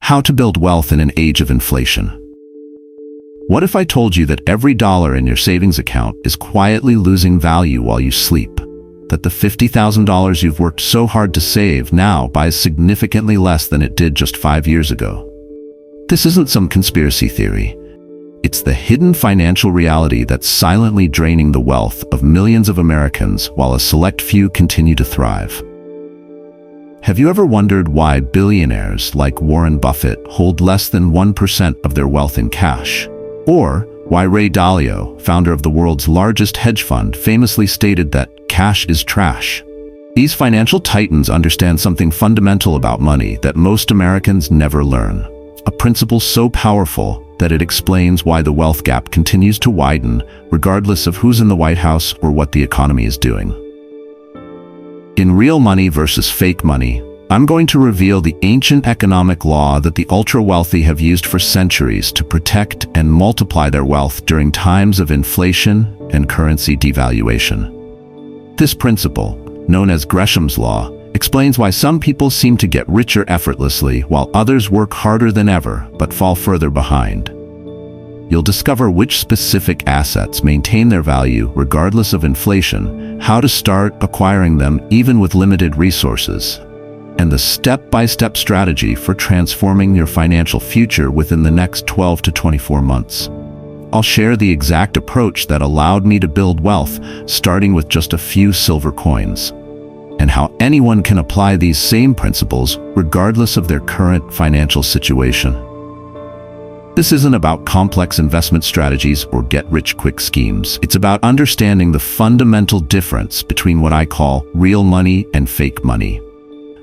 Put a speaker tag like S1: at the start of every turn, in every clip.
S1: How to build wealth in an age of inflation. What if I told you that every dollar in your savings account is quietly losing value while you sleep? That the $50,000 you've worked so hard to save now buys significantly less than it did just 5 years ago? This isn't some conspiracy theory. It's the hidden financial reality that's silently draining the wealth of millions of Americans while a select few continue to thrive. Have you ever wondered why billionaires like Warren Buffett hold less than 1% of their wealth in cash? Or why Ray Dalio, founder of the world's largest hedge fund, famously stated that cash is trash? These financial titans understand something fundamental about money that most Americans never learn. A principle so powerful that it explains why the wealth gap continues to widen, regardless of who's in the White House or what the economy is doing. In Real Money versus Fake Money, I'm going to reveal the ancient economic law that the ultra-wealthy have used for centuries to protect and multiply their wealth during times of inflation and currency devaluation. This principle, known as Gresham's law, explains why some people seem to get richer effortlessly while others work harder than ever but fall further behind. You'll discover which specific assets maintain their value regardless of inflation, how to start acquiring them even with limited resources, and the step-by-step strategy for transforming your financial future within the next 12 to 24 months. I'll share the exact approach that allowed me to build wealth, starting with just a few silver coins, and how anyone can apply these same principles regardless of their current financial situation. This isn't about complex investment strategies or get-rich-quick schemes. It's about understanding the fundamental difference between what I call real money and fake money,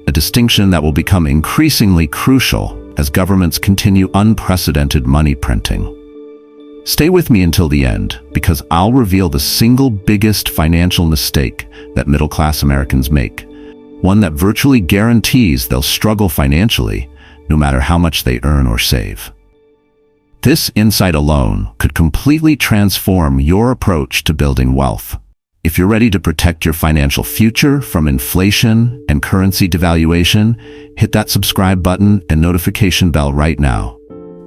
S1: a distinction that will become increasingly crucial as governments continue unprecedented money printing. Stay with me until the end, because I'll reveal the single biggest financial mistake that middle-class Americans make, one that virtually guarantees they'll struggle financially no matter how much they earn or save. This insight alone could completely transform your approach to building wealth. If you're ready to protect your financial future from inflation and currency devaluation, hit that subscribe button and notification bell right now.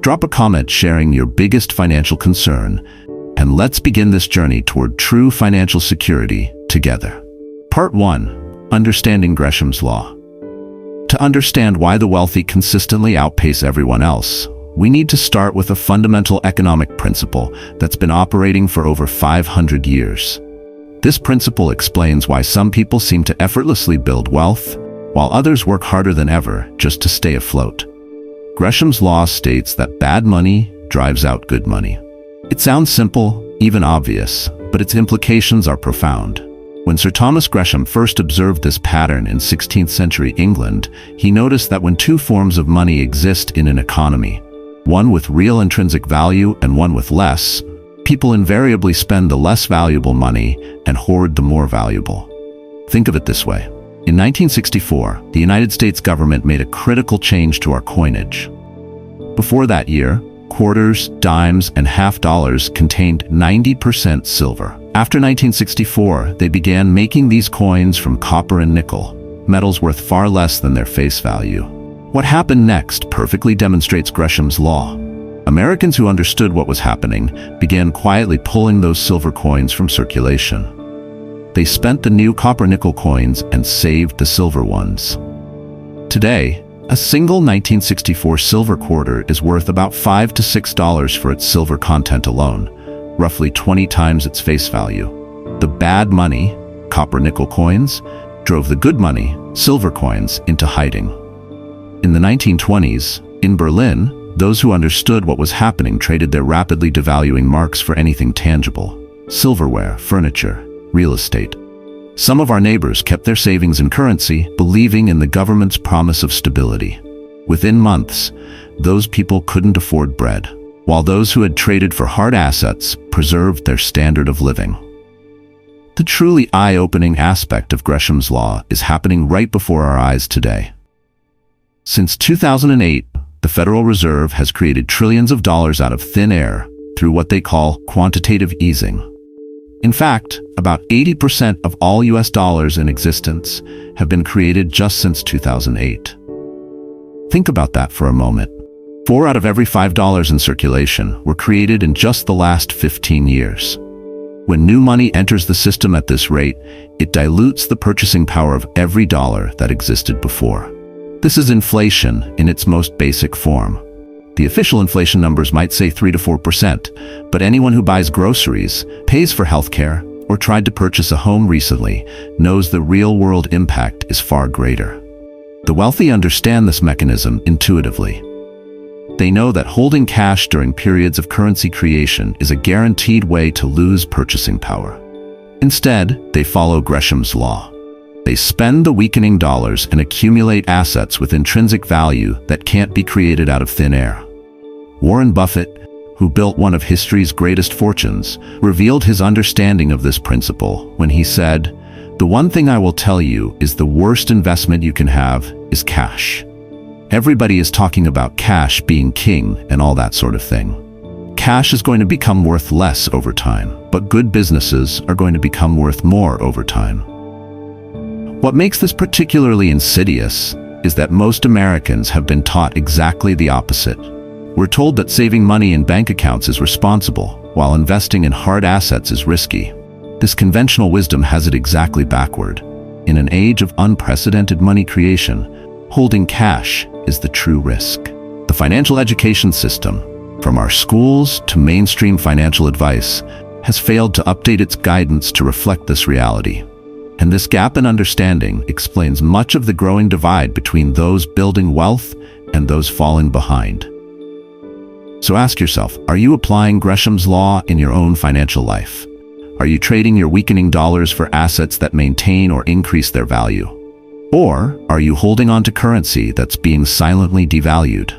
S1: Drop a comment sharing your biggest financial concern, and let's begin this journey toward true financial security together. Part 1. Understanding Gresham's Law. To understand why the wealthy consistently outpace everyone else, we need to start with a fundamental economic principle that's been operating for over 500 years. This principle explains why some people seem to effortlessly build wealth, while others work harder than ever just to stay afloat. Gresham's law states that bad money drives out good money. It sounds simple, even obvious, but its implications are profound. When Sir Thomas Gresham first observed this pattern in 16th century England, he noticed that when two forms of money exist in an economy, one with real intrinsic value and one with less, people invariably spend the less valuable money and hoard the more valuable. Think of it this way. In 1964, the United States government made a critical change to our coinage. Before that year, quarters, dimes, and half dollars contained 90% silver. After 1964, they began making these coins from copper and nickel, metals worth far less than their face value. What happened next perfectly demonstrates Gresham's law. Americans who understood what was happening began quietly pulling those silver coins from circulation. They spent the new copper-nickel coins and saved the silver ones. Today, a single 1964 silver quarter is worth about $5 to $6 for its silver content alone, roughly 20 times its face value. The bad money, copper-nickel coins, drove the good money, silver coins, into hiding. In the 1920s, in Berlin, those who understood what was happening traded their rapidly devaluing marks for anything tangible: silverware, furniture, real estate. Some of our neighbors kept their savings in currency, believing in the government's promise of stability. Within months, those people couldn't afford bread, while those who had traded for hard assets preserved their standard of living. The truly eye-opening aspect of Gresham's law is happening right before our eyes today. Since 2008, the Federal Reserve has created trillions of dollars out of thin air through what they call quantitative easing. In fact, about 80% of all US dollars in existence have been created just since 2008. Think about that for a moment. 4 out of every $5 in circulation were created in just the last 15 years. When new money enters the system at this rate, it dilutes the purchasing power of every dollar that existed before. This is inflation in its most basic form. The official inflation numbers might say 3 to 4%, but anyone who buys groceries, pays for healthcare, or tried to purchase a home recently knows the real-world impact is far greater. The wealthy understand this mechanism intuitively. They know that holding cash during periods of currency creation is a guaranteed way to lose purchasing power. Instead, they follow Gresham's law. They spend the weakening dollars and accumulate assets with intrinsic value that can't be created out of thin air. Warren Buffett, who built one of history's greatest fortunes, revealed his understanding of this principle when he said, "The one thing I will tell you is the worst investment you can have is cash." Everybody is talking about cash being king and all that sort of thing. Cash is going to become worth less over time, but good businesses are going to become worth more over time. What makes this particularly insidious is that most Americans have been taught exactly the opposite. We're told that saving money in bank accounts is responsible, while investing in hard assets is risky. This conventional wisdom has it exactly backward. In an age of unprecedented money creation, holding cash is the true risk. The financial education system, from our schools to mainstream financial advice, has failed to update its guidance to reflect this reality. And this gap in understanding explains much of the growing divide between those building wealth and those falling behind. So ask yourself, are you applying Gresham's law in your own financial life? Are you trading your weakening dollars for assets that maintain or increase their value? Or are you holding on to currency that's being silently devalued?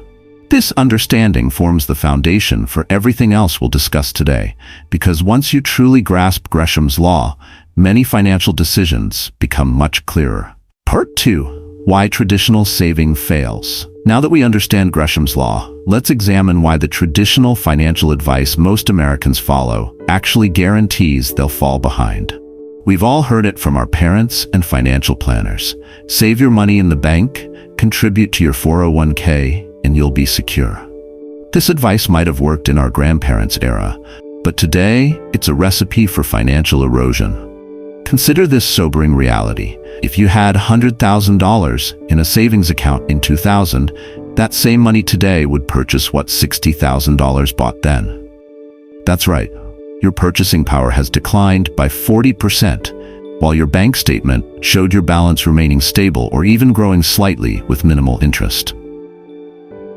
S1: This understanding forms the foundation for everything else we'll discuss today, because once you truly grasp Gresham's law, many financial decisions become much clearer. Part 2. Why traditional saving fails. Now that we understand Gresham's law, let's examine why the traditional financial advice most Americans follow actually guarantees they'll fall behind. We've all heard it from our parents and financial planners. Save your money in the bank, contribute to your 401k, and you'll be secure. This advice might have worked in our grandparents' era, but today it's a recipe for financial erosion. Consider this sobering reality. If you had $100,000 in a savings account in 2000, that same money today would purchase what $60,000 bought then. That's right. Your purchasing power has declined by 40%, while your bank statement showed your balance remaining stable or even growing slightly with minimal interest.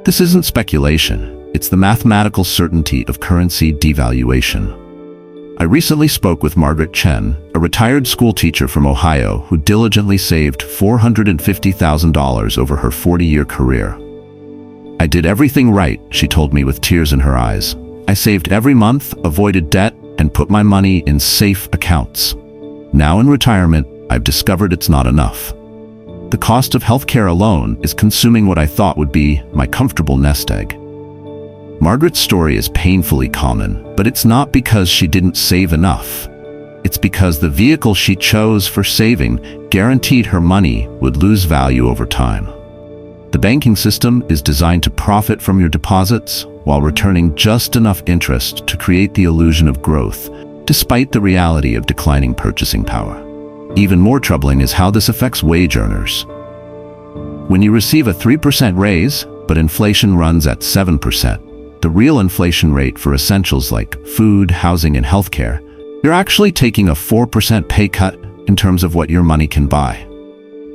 S1: This isn't speculation. It's the mathematical certainty of currency devaluation. I recently spoke with Margaret Chen, a retired school teacher from Ohio who diligently saved $450,000 over her 40-year career. "I did everything right," she told me with tears in her eyes. "I saved every month, avoided debt, and put my money in safe accounts. Now in retirement, I've discovered it's not enough. The cost of healthcare alone is consuming what I thought would be my comfortable nest egg." Margaret's story is painfully common, but it's not because she didn't save enough. It's because the vehicle she chose for saving guaranteed her money would lose value over time. The banking system is designed to profit from your deposits while returning just enough interest to create the illusion of growth, despite the reality of declining purchasing power. Even more troubling is how this affects wage earners. When you receive a 3% raise, but inflation runs at 7%, the real inflation rate for essentials like food, housing, and healthcare, you're actually taking a 4% pay cut in terms of what your money can buy.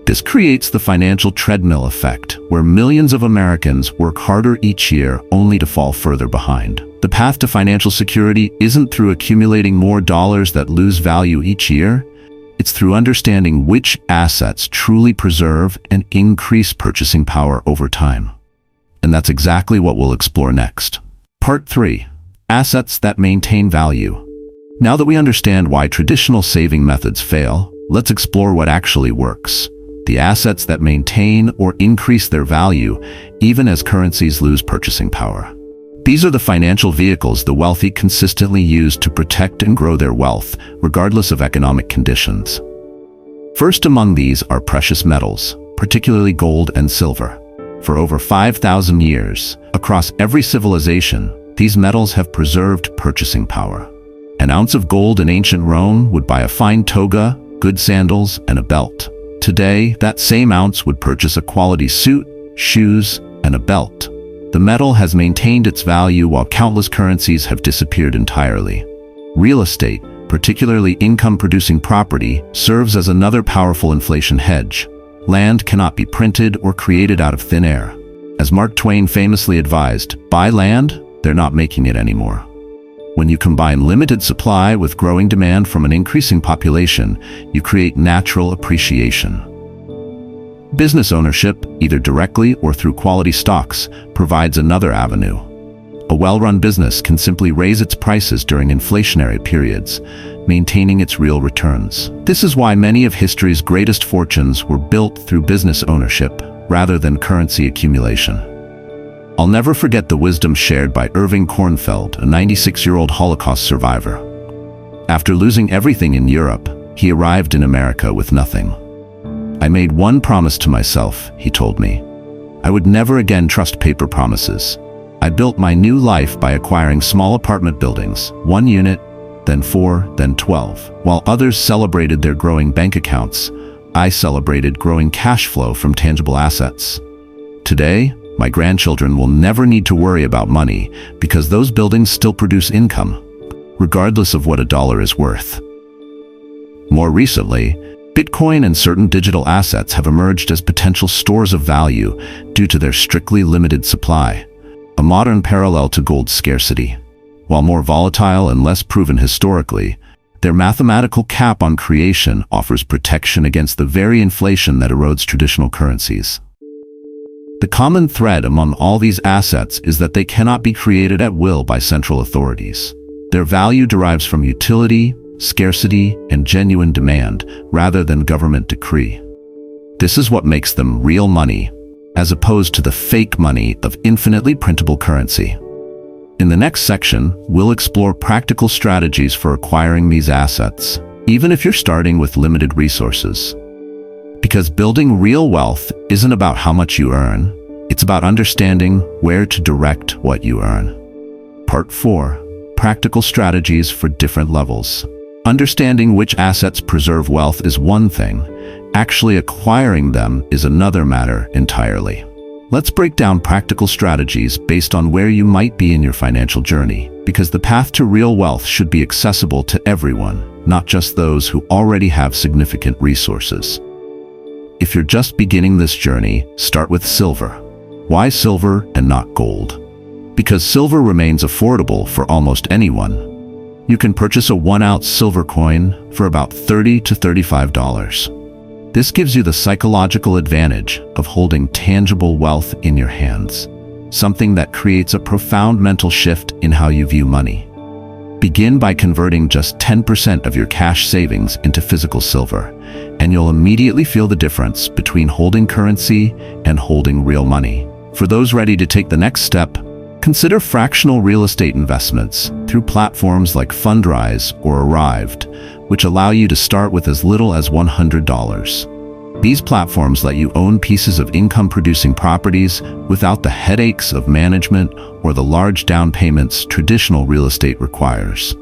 S1: This creates the financial treadmill effect, where millions of Americans work harder each year only to fall further behind. The path to financial security isn't through accumulating more dollars that lose value each year. It's through understanding which assets truly preserve and increase purchasing power over time. And that's exactly what we'll explore next. Part 3. Assets that maintain value. Now that we understand why traditional saving methods fail, let's explore what actually works. The assets that maintain or increase their value even as currencies lose purchasing power. These are the financial vehicles the wealthy consistently use to protect and grow their wealth, regardless of economic conditions. First among these are precious metals, particularly gold and silver. For over 5,000 years, across every civilization, these metals have preserved purchasing power. An ounce of gold in ancient Rome would buy a fine toga, good sandals, and a belt. Today, that same ounce would purchase a quality suit, shoes, and a belt. The metal has maintained its value while countless currencies have disappeared entirely. Real estate, particularly income-producing property, serves as another powerful inflation hedge. Land cannot be printed or created out of thin air. As Mark Twain famously advised, buy land, they're not making it anymore. When you combine limited supply with growing demand from an increasing population, you create natural appreciation. Business ownership, either directly or through quality stocks, provides another avenue. A well-run business can simply raise its prices during inflationary periods, maintaining its real returns. This is why many of history's greatest fortunes were built through business ownership rather than currency accumulation. I'll never forget the wisdom shared by Irving Kornfeld, a 96-year-old Holocaust survivor. After losing everything in Europe, he arrived in America with nothing. I made one promise to myself, he told me. I would never again trust paper promises. I built my new life by acquiring small apartment buildings, 1 unit, then 4, then 12. While others celebrated their growing bank accounts, I celebrated growing cash flow from tangible assets. Today, my grandchildren will never need to worry about money because those buildings still produce income, regardless of what a dollar is worth. More recently, Bitcoin and certain digital assets have emerged as potential stores of value due to their strictly limited supply, a modern parallel to gold's scarcity. While more volatile and less proven historically, their mathematical cap on creation offers protection against the very inflation that erodes traditional currencies. The common thread among all these assets is that they cannot be created at will by central authorities. Their value derives from utility, scarcity, and genuine demand, rather than government decree. This is what makes them real money, as opposed to the fake money of infinitely printable currency. In the next section, we'll explore practical strategies for acquiring these assets, even if you're starting with limited resources. Because building real wealth isn't about how much you earn, it's about understanding where to direct what you earn. Part 4. Practical strategies for different levels. Understanding which assets preserve wealth is one thing. Actually acquiring them is another matter entirely. Let's break down practical strategies based on where you might be in your financial journey, because the path to real wealth should be accessible to everyone, not just those who already have significant resources. If you're just beginning this journey, start with silver. Why silver and not gold? Because silver remains affordable for almost anyone. You can purchase a 1-ounce silver coin for about $30 to $35. This gives you the psychological advantage of holding tangible wealth in your hands, something that creates a profound mental shift in how you view money. Begin by converting just 10% of your cash savings into physical silver, and you'll immediately feel the difference between holding currency and holding real money. For those ready to take the next step, consider fractional real estate investments through platforms like Fundrise or Arrived, which allow you to start with as little as $100. These platforms let you own pieces of income-producing properties without the headaches of management or the large down payments traditional real estate requires.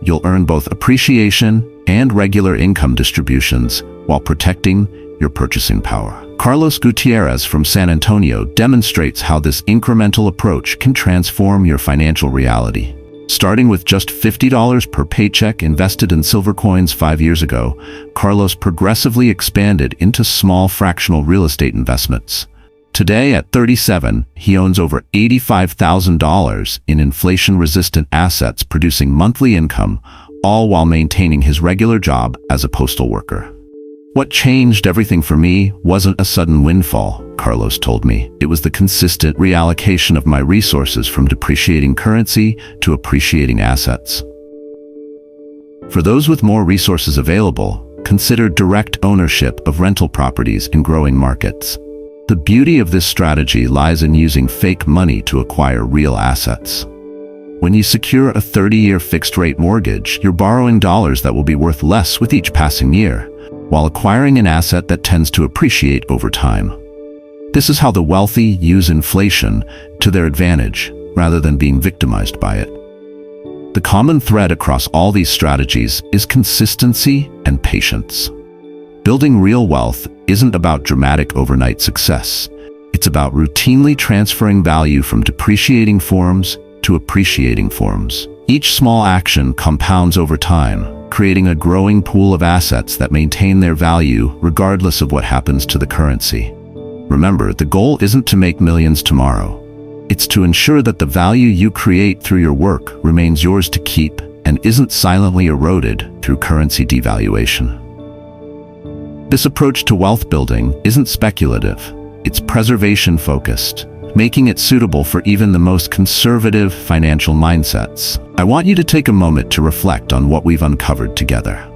S1: You'll earn both appreciation and regular income distributions while protecting your purchasing power. Carlos Gutierrez from San Antonio demonstrates how this incremental approach can transform your financial reality. Starting with just $50 per paycheck invested in silver coins 5 years ago, Carlos progressively expanded into small fractional real estate investments. Today, at 37, he owns over $85,000 in inflation-resistant assets, producing monthly income, all while maintaining his regular job as a postal worker. What changed everything for me wasn't a sudden windfall, Carlos told me. It was the consistent reallocation of my resources from depreciating currency to appreciating assets. For those with more resources available, consider direct ownership of rental properties in growing markets. The beauty of this strategy lies in using fake money to acquire real assets. When you secure a 30-year fixed-rate mortgage, you're borrowing dollars that will be worth less with each passing year, while acquiring an asset that tends to appreciate over time. This is how the wealthy use inflation to their advantage rather than being victimized by it. The common thread across all these strategies is consistency and patience. Building real wealth isn't about dramatic overnight success. It's about routinely transferring value from depreciating forms to appreciating forms. Each small action compounds over time, creating a growing pool of assets that maintain their value regardless of what happens to the currency. Remember, the goal isn't to make millions tomorrow. It's to ensure that the value you create through your work remains yours to keep and isn't silently eroded through currency devaluation. This approach to wealth building isn't speculative. It's preservation-focused, making it suitable for even the most conservative financial mindsets. I want you to take a moment to reflect on what we've uncovered together.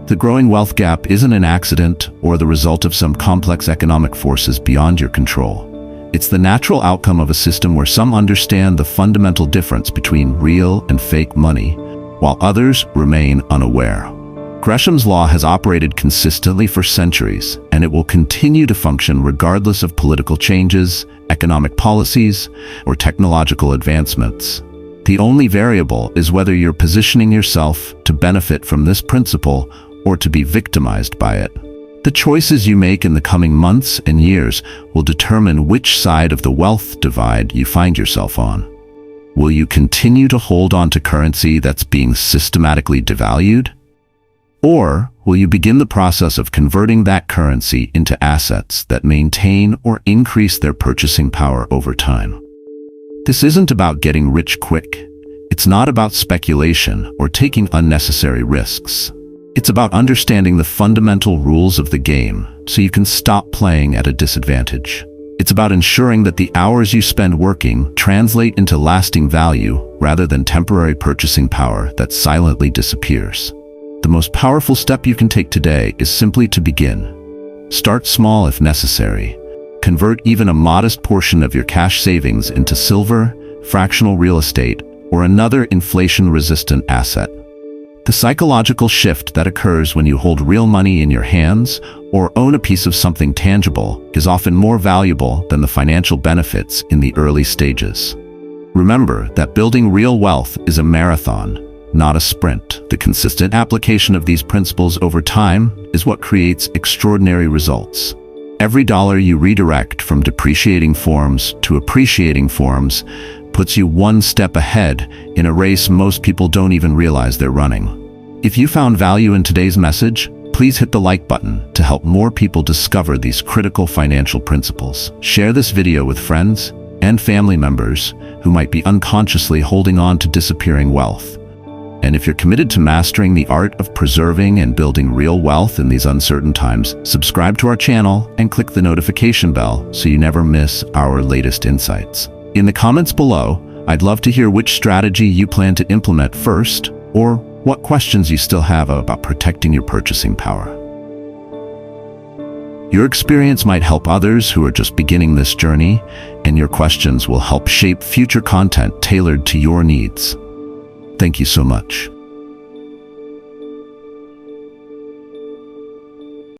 S1: The growing wealth gap isn't an accident or the result of some complex economic forces beyond your control. It's the natural outcome of a system where some understand the fundamental difference between real and fake money, while others remain unaware. Gresham's law has operated consistently for centuries, and it will continue to function regardless of political changes, economic policies, or technological advancements. The only variable is whether you're positioning yourself to benefit from this principle or to be victimized by it. The choices you make in the coming months and years will determine which side of the wealth divide you find yourself on. Will you continue to hold on to currency that's being systematically devalued? Or will you begin the process of converting that currency into assets that maintain or increase their purchasing power over time? This isn't about getting rich quick. It's not about speculation or taking unnecessary risks. It's about understanding the fundamental rules of the game so you can stop playing at a disadvantage. It's about ensuring that the hours you spend working translate into lasting value rather than temporary purchasing power that silently disappears. The most powerful step you can take today is simply to begin. Start small if necessary. Convert even a modest portion of your cash savings into silver, fractional real estate, or another inflation-resistant asset. The psychological shift that occurs when you hold real money in your hands or own a piece of something tangible is often more valuable than the financial benefits in the early stages. Remember that building real wealth is a marathon, not a sprint. The consistent application of these principles over time is what creates extraordinary results. Every dollar you redirect from depreciating forms to appreciating forms puts you one step ahead in a race most people don't even realize they're running. If you found value in today's message, please hit the like button to help more people discover these critical financial principles. Share this video with friends and family members who might be unconsciously holding on to disappearing wealth. And if you're committed to mastering the art of preserving and building real wealth in these uncertain times, subscribe to our channel and click the notification bell so you never miss our latest insights. In the comments below, I'd love to hear which strategy you plan to implement first, or what questions you still have about protecting your purchasing power. Your experience might help others who are just beginning this journey, and your questions will help shape future content tailored to your needs. Thank you so much.